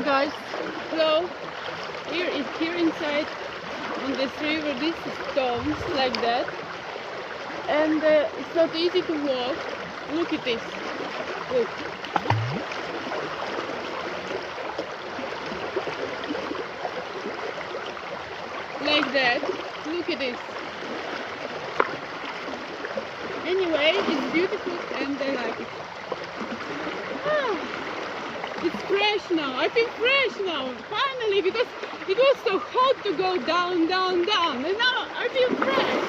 guys, hello. Here inside on this river, this is stones like that, and it's not easy to walk. Look at this. Look. Like that. Look at this. Anyway, it's beautiful and I like it. It's fresh now. I feel fresh now, finally, because it was so hot to go down, down, down. And now I feel fresh.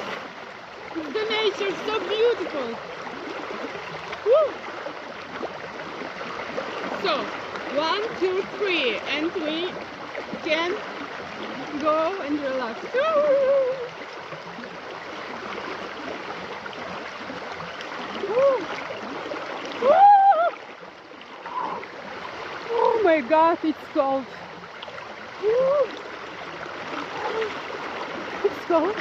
The nature is so beautiful. Woo! So, 1, 2, 3, and we can go and relax. Woo! Woo! Woo! Oh my God, it's cold. Woo. It's cold.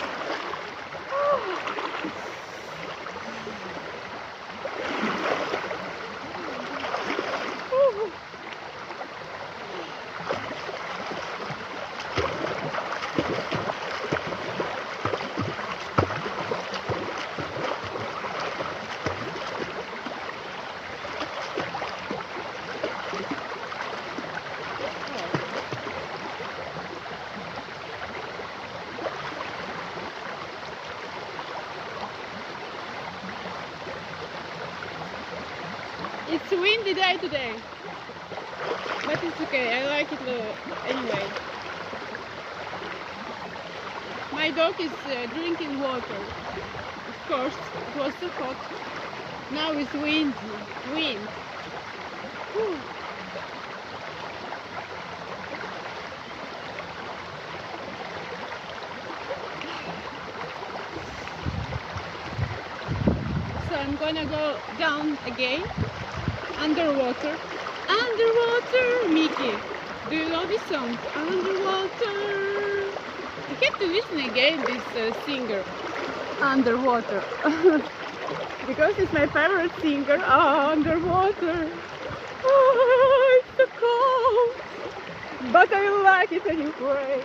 It's a windy day today, but it's okay. I like it anyway. My dog is drinking water. Of course, it was so hot. Now it's wind. Whew. So I'm gonna go down again. Underwater, underwater, Mickey. Do you know this song? Underwater. I have to listen again this singer, Underwater, because it's my favorite singer. Underwater. Oh, it's so cold, but I like it anyway.